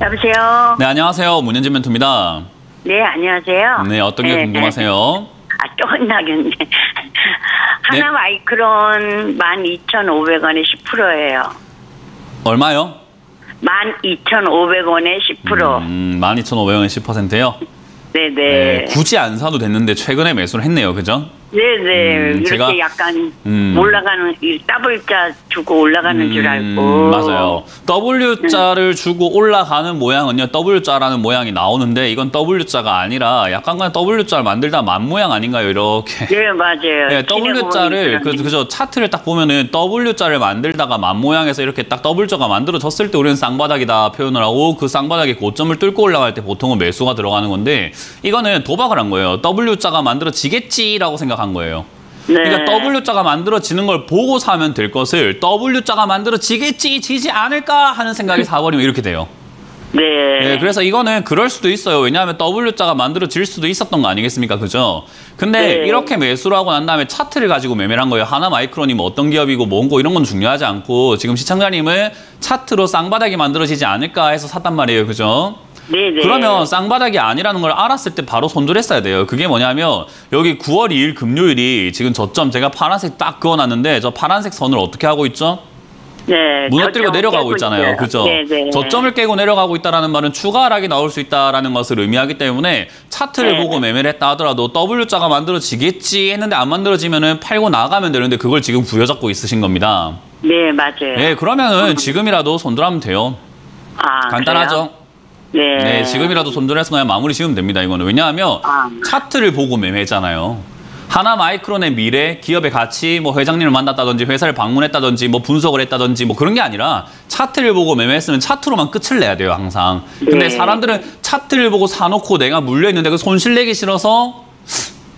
여보세요? 네, 안녕하세요. 문현진 멘토입니다. 네, 안녕하세요. 네, 어떤 게 궁금하세요? 또 혼나겠네. 하나 마이크론 12,500원에 10%예요. 얼마요? 12,500원에 10%. 12,500원에 10%요? 네네. 네, 굳이 안 사도 됐는데 최근에 매수를 했네요. 그죠? 네네. 이렇게 제가, 약간 올라가는, W자 주고 올라가는 줄 알고. 맞아요. W자를 주고 올라가는 모양은요, W자라는 모양이 나오는데 이건 W자가 아니라 약간 그냥 W자를 만들다 만 모양 아닌가요? 이렇게. 네, 맞아요. 네, W자를, 그저 차트를 딱 보면은 W자를 만들다가 만 모양에서 이렇게 딱 W자가 만들어졌을 때 우리는 쌍바닥이다 표현을 하고 그 쌍바닥의 고점을 뚫고 올라갈 때 보통은 매수가 들어가는 건데 이거는 도박을 한 거예요. W자가 만들어지겠지라고 생각한 거예요. 네. 그러니까 W자가 만들어지는 걸 보고 사면 될 것을 W자가 만들어지겠지, 지지 않을까 하는 생각이 사버리면 이렇게 돼요. 네. 네, 그래서 이거는 그럴 수도 있어요. 왜냐하면 W자가 만들어질 수도 있었던 거 아니겠습니까? 그죠? 근데 네. 이렇게 매수를 하고 난 다음에 차트를 가지고 매매를 한 거예요. 하나 마이크론이 뭐 어떤 기업이고 뭔고 이런 건 중요하지 않고 지금 시청자님은 차트로 쌍바닥이 만들어지지 않을까 해서 샀단 말이에요. 그죠? 네네. 그러면 쌍바닥이 아니라는 걸 알았을 때 바로 손절했어야 돼요. 그게 뭐냐면 여기 9월 2일 금요일이 지금 저점 제가 파란색 딱 그어놨는데 저 파란색 선을 어떻게 하고 있죠? 네. 무너뜨리고 내려가고 있잖아요. 그죠? 네네. 저점을 깨고 내려가고 있다는 말은 추가 하락이 나올 수 있다는 것을 의미하기 때문에 차트를 네. 보고 매매를 했다 하더라도 W자가 만들어지겠지 했는데 안 만들어지면은 팔고 나가면 되는데 그걸 지금 부여잡고 있으신 겁니다. 네, 맞아요. 네, 그러면은 지금이라도 손절하면 돼요. 아, 간단하죠? 그래요? 네. 네, 지금이라도 손절해서 그냥 마무리 지으면 됩니다. 이거는. 왜냐하면 차트를 보고 매매했잖아요. 하나 마이크론의 미래, 기업의 가치, 뭐 회장님을 만났다든지 회사를 방문했다든지 뭐 분석을 했다든지 뭐 그런 게 아니라 차트를 보고 매매했으면 차트로만 끝을 내야 돼요, 항상. 근데 네. 사람들은 차트를 보고 사놓고 내가 물려있는데 그 손실 내기 싫어서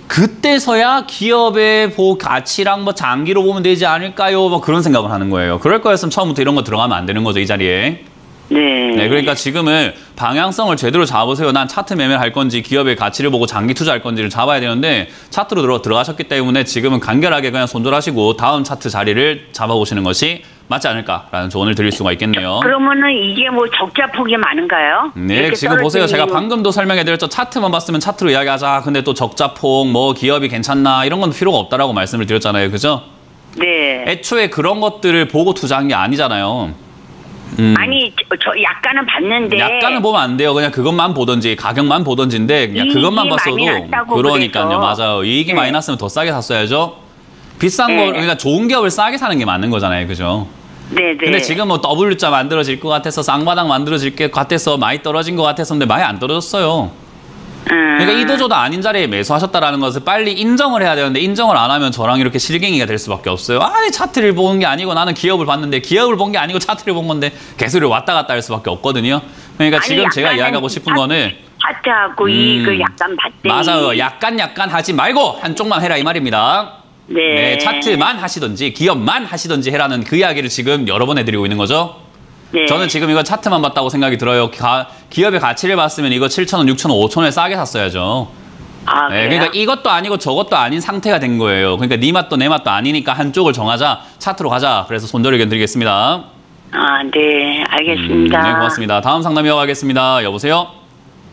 그때서야 기업의 가치랑 뭐 장기로 보면 되지 않을까요? 뭐 그런 생각을 하는 거예요. 그럴 거였으면 처음부터 이런 거 들어가면 안 되는 거죠, 이 자리에. 네. 네, 그러니까 지금은 방향성을 제대로 잡으세요. 난 차트 매매를 할 건지 기업의 가치를 보고 장기 투자할 건지를 잡아야 되는데 차트로 들어가셨기 때문에 지금은 간결하게 그냥 손절하시고 다음 차트 자리를 잡아보시는 것이 맞지 않을까라는 조언을 드릴 수가 있겠네요. 그러면은 이게 뭐 적자 폭이 많은가요? 네, 지금 보세요. 제가 방금도 설명해드렸죠. 차트만 봤으면 차트로 이야기하자. 근데 또 적자폭, 뭐 기업이 괜찮나 이런 건 필요가 없다라고 말씀을 드렸잖아요. 그죠? 네. 애초에 그런 것들을 보고 투자한 게 아니잖아요. 아니, 저 약간은 봤는데. 약간은 보면 안 돼요. 그냥 그것만 보든지 가격만 보든지인데 그냥 그것만 봤어도 그러니까요. 그래서. 맞아요. 이익이 많이 났으면 더 싸게 샀어야죠. 비싼 거 그러니까 좋은 기업을 싸게 사는 게 맞는 거잖아요. 그죠? 네네. 근데 지금 뭐 W자 만들어질 것 같아서 쌍바닥 만들어질 것 같아서 많이 떨어진 것 같았었는데 많이 안 떨어졌어요. 그러니까 이도저도 아닌 자리에 매수하셨다라는 것을 빨리 인정을 해야 되는데 인정을 안 하면 저랑 이렇게 실갱이가 될 수밖에 없어요. 아니 차트를 보는 게 아니고 나는 기업을 봤는데 기업을 본 게 아니고 차트를 본 건데 개소리를 왔다 갔다 할 수밖에 없거든요. 그러니까 아니, 지금 제가 이야기하고 싶은 거는 차트하고 이익을 약간 봤더니. 맞아요. 약간 하지 말고 한쪽만 해라 이 말입니다. 네. 네, 차트만 하시든지 기업만 하시든지 해라는 그 이야기를 지금 여러 번 해드리고 있는 거죠. 네. 저는 지금 이거 차트만 봤다고 생각이 들어요. 기업의 가치를 봤으면 이거 7,000원, 6,000원, 5,000원에 싸게 샀어야죠. 아, 네, 그래요? 그러니까 이것도 아니고 저것도 아닌 상태가 된 거예요. 그러니까 네 맛도 내 맛도 아니니까 한쪽을 정하자. 차트로 가자. 그래서 손절 의견 드리겠습니다. 아, 네. 알겠습니다. 네, 고맙습니다. 다음 상담 이어가겠습니다. 여보세요?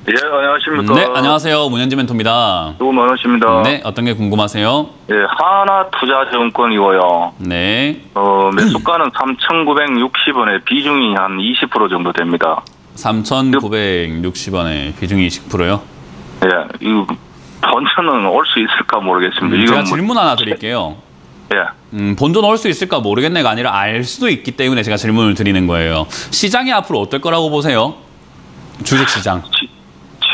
예, 안녕하십니까. 네, 안녕하세요. 문현진 멘토입니다. 수고 많으십니다. 네, 어떤 게 궁금하세요? 예, 하나투자증권이고요. 네. 매수가는 3,960원에 비중이 한 20% 정도 됩니다. 3,960원에 비중이 20%요? 예, 이 본전은 올 수 있을까 모르겠습니다. 제가 질문 하나 드릴게요. 예. 본전 올 수 있을까 모르겠네가 아니라 알 수도 있기 때문에 제가 질문을 드리는 거예요. 시장이 앞으로 어떨 거라고 보세요? 주식시장.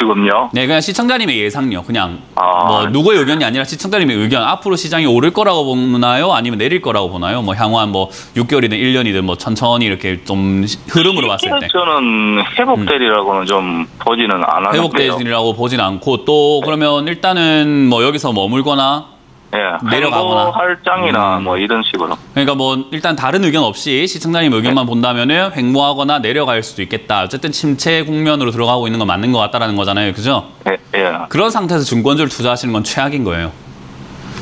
지금요? 네, 그냥 시청자님의 예상요. 그냥 아. 뭐 누구의 의견이 아니라 시청자님의 의견. 앞으로 시장이 오를 거라고 보나요? 아니면 내릴 거라고 보나요? 뭐 향후 한 뭐 6개월이든 1년이든 뭐 천천히 이렇게 좀 흐름으로 봤을 때. 저는 회복되리라고는 좀 보지는 않았는데요. 회복되리라고 보진 않고 또 그러면 일단은 뭐 여기서 머물거나 예, 내려가거나 할장이나 뭐 이런 식으로. 그러니까 뭐 일단 다른 의견 없이 시청자님 의견만 본다면은 횡보하거나 내려갈 수도 있겠다. 어쨌든 침체 국면으로 들어가고 있는 건 맞는 것 같다라는 거잖아요, 그죠? 예, 예. 그런 상태에서 증권주를 투자하시는 건 최악인 거예요.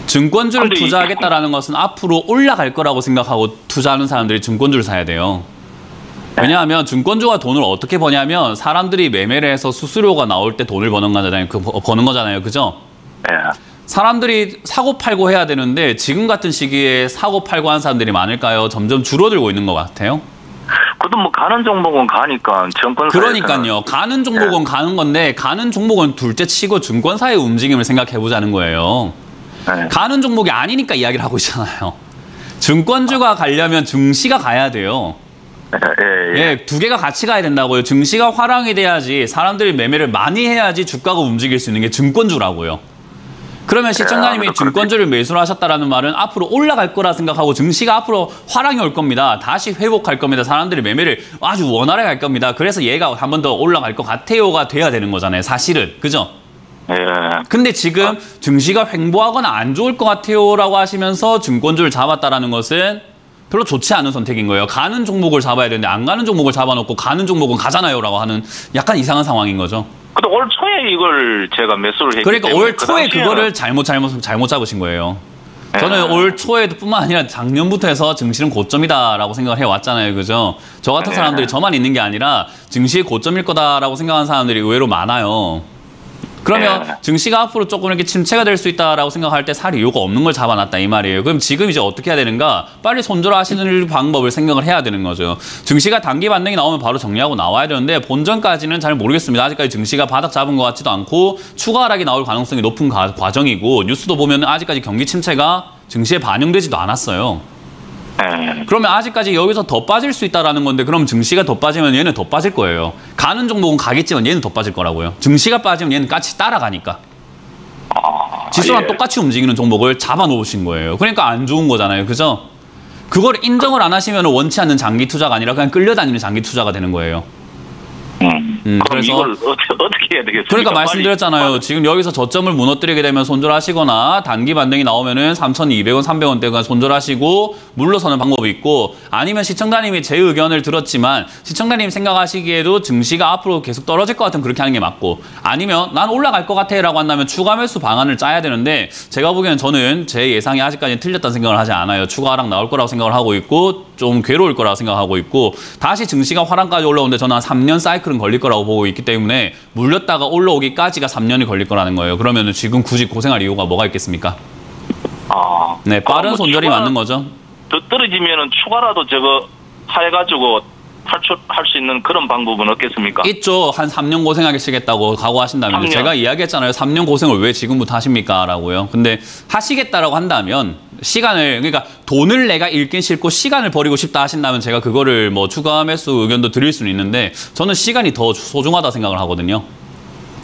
증권주를 투자하겠다라는 것은 앞으로 올라갈 거라고 생각하고 투자하는 사람들이 증권주를 사야 돼요. 왜냐하면 증권주가 돈을 어떻게 버냐면 사람들이 매매를 해서 수수료가 나올 때 돈을 버는 거잖아요. 버는 거잖아요. 그죠? 예. 사람들이 사고 팔고 해야 되는데 지금 같은 시기에 사고 팔고 하는 사람들이 많을까요? 점점 줄어들고 있는 것 같아요. 그래도 뭐 가는 종목은 가니까 증권사. 그러니까요. 가는 종목은 가는 건데 가는 종목은 둘째 치고 증권사의 움직임을 생각해 보자는 거예요. 가는 종목이 아니니까 이야기를 하고 있잖아요. 증권주가 가려면 증시가 가야 돼요. 예, 두 개가 같이 가야 된다고요. 증시가 화랑이 돼야지 사람들이 매매를 많이 해야지 주가가 움직일 수 있는 게 증권주라고요. 그러면 시청자님이 증권주를 매수를 하셨다라는 말은 앞으로 올라갈 거라 생각하고 증시가 앞으로 화랑이 올 겁니다. 다시 회복할 겁니다. 사람들이 매매를 아주 원활하게 할 겁니다. 그래서 얘가 한 번 더 올라갈 것 같아요가 돼야 되는 거잖아요. 사실은. 그죠? 근데 지금 증시가 횡보하거나 안 좋을 것 같아요라고 하시면서 증권주를 잡았다라는 것은 별로 좋지 않은 선택인 거예요. 가는 종목을 잡아야 되는데 안 가는 종목을 잡아놓고 가는 종목은 가잖아요라고 하는 약간 이상한 상황인 거죠. 근데 올 초에 이걸 제가 매수를 했기 그러니까 때문에 올 초에 그거를 잘못 잡으신 거예요. 저는 올 초에도 뿐만 아니라 작년부터 해서 증시는 고점이다라고 생각을 해왔잖아요. 그죠? 저 같은 사람들이 저만 있는 게 아니라 증시의 고점일 거다라고 생각하는 사람들이 의외로 많아요. 그러면 증시가 앞으로 조금 이렇게 침체가 될 수 있다라고 생각할 때 살 이유가 없는 걸 잡아놨다 이 말이에요. 그럼 지금 이제 어떻게 해야 되는가? 빨리 손절하시는 방법을 생각을 해야 되는 거죠. 증시가 단기 반등이 나오면 바로 정리하고 나와야 되는데 본전까지는 잘 모르겠습니다. 아직까지 증시가 바닥 잡은 것 같지도 않고 추가 하락이 나올 가능성이 높은 과정이고 뉴스도 보면 아직까지 경기 침체가 증시에 반영되지도 않았어요. 그러면 아직까지 여기서 더 빠질 수 있다라는 건데 그럼 증시가 더 빠지면 얘는 더 빠질 거예요. 가는 종목은 가겠지만 얘는 더 빠질 거라고요. 증시가 빠지면 얘는 같이 따라가니까. 지수랑 똑같이 움직이는 종목을 잡아놓으신 거예요. 그러니까 안 좋은 거잖아요. 그죠? 그걸 인정을 안 하시면 원치 않는 장기 투자가 아니라 그냥 끌려다니는 장기 투자가 되는 거예요. 그럼 그래서 이걸 어떻게 해야 되겠습니까? 그러니까 말씀드렸잖아요. 지금 여기서 저점을 무너뜨리게 되면 손절하시거나 단기 반등이 나오면은 3,200원, 300원대가 손절하시고 물러서는 방법이 있고 아니면 시청자님이 제 의견을 들었지만 시청자님 생각하시기에도 증시가 앞으로 계속 떨어질 것 같으면 그렇게 하는 게 맞고 아니면 난 올라갈 것 같아 라고 한다면 추가 매수 방안을 짜야 되는데 제가 보기에는 저는 제 예상이 아직까지 틀렸다는 생각을 하지 않아요. 추가 하락 나올 거라고 생각을 하고 있고 좀 괴로울 거라고 생각하고 있고 다시 증시가 화랑까지 올라오는데 저는 한 3년 사이클은 걸릴 거라고 보고 있기 때문에 물렸다가 올라오기까지가 3년이 걸릴 거라는 거예요. 그러면 지금 굳이 고생할 이유가 뭐가 있겠습니까? 네, 빠른 손절이 맞는 거죠. 더 떨어지면은 추가라도 저거 해가지고 탈출할 수 있는 그런 방법은 없겠습니까? 있죠. 한 3년 고생하시겠다고 각오하신다면 3년. 제가 이야기했잖아요. 3년 고생을 왜 지금부터 하십니까? 라고요. 근데 하시겠다라고 한다면 시간을 그러니까 돈을 내가 잃긴 싫고 시간을 버리고 싶다 하신다면 제가 그거를 뭐 추가 매수 의견도 드릴 수는 있는데 저는 시간이 더 소중하다 생각을 하거든요.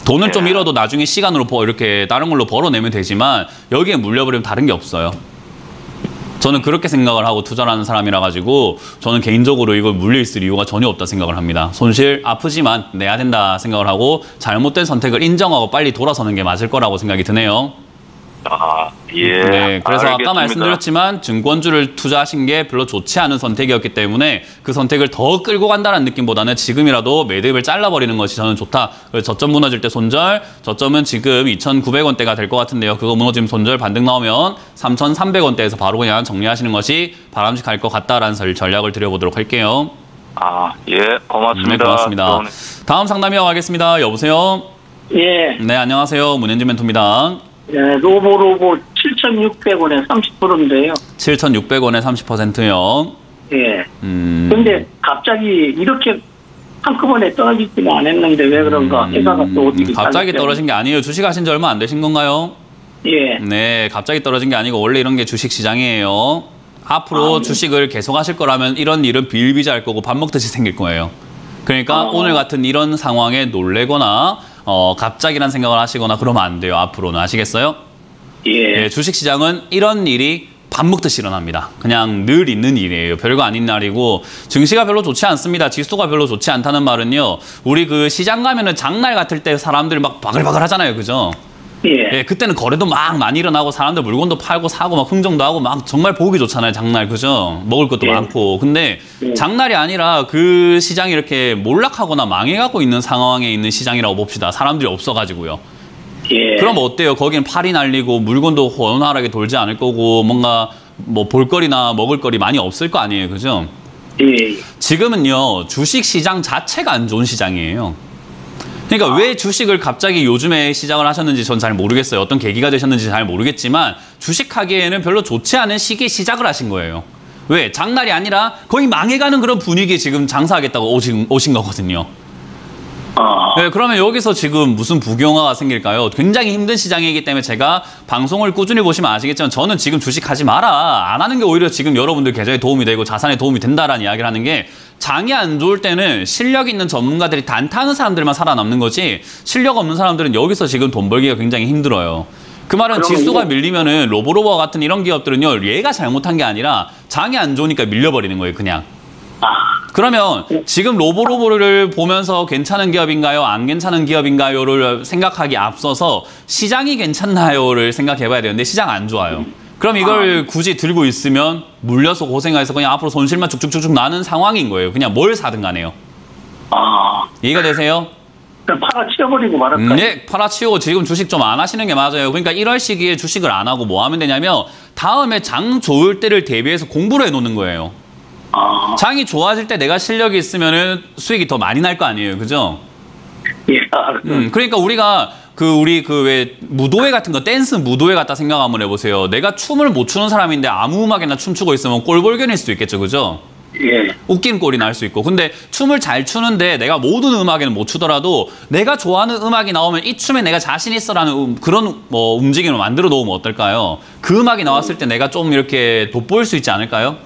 돈을 좀 잃어도 나중에 시간으로 이렇게 다른 걸로 벌어내면 되지만 여기에 물려버리면 다른 게 없어요. 저는 그렇게 생각을 하고 투자를 하는 사람이라 가지고 저는 개인적으로 이걸 물려있을 이유가 전혀 없다 생각을 합니다. 손실 아프지만 내야 된다 생각을 하고 잘못된 선택을 인정하고 빨리 돌아서는 게 맞을 거라고 생각이 드네요. 네, 그래서 알겠습니다. 아까 말씀드렸지만 증권주를 투자하신 게 별로 좋지 않은 선택이었기 때문에 그 선택을 더 끌고 간다는 느낌보다는 지금이라도 매듭을 잘라버리는 것이 저는 좋다. 저점 무너질 때 손절, 저점은 지금 2,900원대가 될 것 같은데요. 그거 무너지면 손절 반등 나오면 3,300원대에서 바로 그냥 정리하시는 것이 바람직할 것 같다라는 전략을 드려보도록 할게요. 고맙습니다. 네, 고맙습니다. 다음 상담 이어가겠습니다. 여보세요? 예. 네, 안녕하세요. 문현주 멘토입니다. 예, 로보 7,600원에 30%인데요. 7,600원에 30%요. 예. 근데 갑자기 이렇게 한꺼번에 떨어지지는 않았는데 왜 그런가? 회사가 또 어떻게 갑자기 떨어진 게 아니에요. 주식 하신 지 얼마 안 되신 건가요? 예. 네, 갑자기 떨어진 게 아니고 원래 이런 게 주식 시장이에요. 앞으로 주식을 계속 하실 거라면 이런 일은 비일비재할 거고 밥 먹듯이 생길 거예요. 그러니까 오늘 같은 이런 상황에 놀래거나 갑자기란 생각을 하시거나 그러면 안 돼요. 앞으로는. 아시겠어요? 예. 주식시장은 이런 일이 밥 먹듯이 일어납니다. 그냥 늘 있는 일이에요. 별거 아닌 날이고 증시가 별로 좋지 않습니다. 지수가 별로 좋지 않다는 말은요. 우리 그 시장 가면은 장날 같을 때 사람들 막 바글바글 하잖아요. 그죠? 예. 그때는 거래도 막 많이 일어나고 사람들 물건도 팔고 사고 막 흥정도 하고 막 정말 보기 좋잖아요. 장날. 그죠? 먹을 것도 많고. 근데 장날이 아니라 그 시장이 이렇게 몰락하거나 망해가고 있는 상황에 있는 시장이라고 봅시다. 사람들이 없어가지고요. 예. 그럼 어때요? 거기는 팔이 날리고 물건도 원활하게 돌지 않을 거고 뭔가 뭐 볼거리나 먹을거리 많이 없을 거 아니에요. 그죠? 예. 지금은요, 주식 시장 자체가 안 좋은 시장이에요. 그러니까 왜 주식을 갑자기 요즘에 시작을 하셨는지 전 잘 모르겠어요. 어떤 계기가 되셨는지 잘 모르겠지만 주식하기에는 별로 좋지 않은 시기에 시작을 하신 거예요. 왜? 장날이 아니라 거의 망해가는 그런 분위기에 지금 장사하겠다고 오신 거거든요. 네, 그러면 여기서 지금 무슨 부경화가 생길까요? 굉장히 힘든 시장이기 때문에 제가 방송을 꾸준히 보시면 아시겠지만 저는 지금 주식하지 마라. 안 하는 게 오히려 지금 여러분들 계좌에 도움이 되고 자산에 도움이 된다라는 이야기를 하는 게 장이 안 좋을 때는 실력 있는 전문가들이 단타하는 사람들만 살아남는 거지 실력 없는 사람들은 여기서 지금 돈 벌기가 굉장히 힘들어요. 그 말은 지수가 밀리면은 로보로버 같은 이런 기업들은요, 얘가 잘못한 게 아니라 장이 안 좋으니까 밀려버리는 거예요, 그냥. 그러면 지금 로보로보를 보면서 괜찮은 기업인가요? 안 괜찮은 기업인가요?를 생각하기 앞서서 시장이 괜찮나요?를 생각해 봐야 되는데 시장 안 좋아요. 그럼 이걸 굳이 들고 있으면 물려서 고생해서 그냥 앞으로 손실만 쭉쭉쭉쭉 나는 상황인 거예요. 그냥 뭘 사든 간에요. 이해가 되세요? 그럼 팔아치워버리고 말할까요? 네, 팔아치우고 지금 주식 좀 안 하시는 게 맞아요. 그러니까 이럴 시기에 주식을 안 하고 뭐 하면 되냐면 다음에 장 좋을 때를 대비해서 공부를 해놓는 거예요. 장이 좋아질 때 내가 실력이 있으면은 수익이 더 많이 날 거 아니에요, 그죠? 예. 그러니까 우리가 우리 왜 무도회 같은 거 댄스 무도회 같다 생각 한번 해보세요. 내가 춤을 못 추는 사람인데 아무 음악에나 춤추고 있으면 꼴볼견일 수도 있겠죠, 그죠? 예. 웃긴 꼴이 날 수 있고. 근데 춤을 잘 추는데 내가 모든 음악에는 못 추더라도 내가 좋아하는 음악이 나오면 이 춤에 내가 자신 있어라는 그런 움직임을 만들어 놓으면 어떨까요? 그 음악이 나왔을 때 내가 좀 이렇게 돋보일 수 있지 않을까요?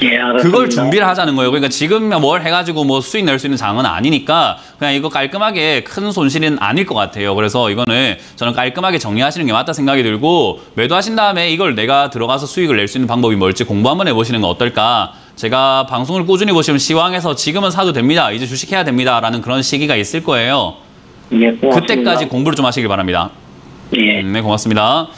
예, 알았습니다. 그걸 준비를 하자는 거예요. 그러니까 지금 뭘 해가지고 뭐 수익 낼 수 있는 장은 아니니까 그냥 이거 깔끔하게 큰 손실은 아닐 것 같아요. 그래서 이거는 저는 깔끔하게 정리하시는 게 맞다 생각이 들고 매도하신 다음에 이걸 내가 들어가서 수익을 낼 수 있는 방법이 뭘지 공부 한번 해보시는 건 어떨까. 제가 방송을 꾸준히 보시면 시황에서 지금은 사도 됩니다. 이제 주식해야 됩니다. 라는 그런 시기가 있을 거예요. 예, 고맙습니다. 그때까지 공부를 좀 하시길 바랍니다. 예. 네, 고맙습니다.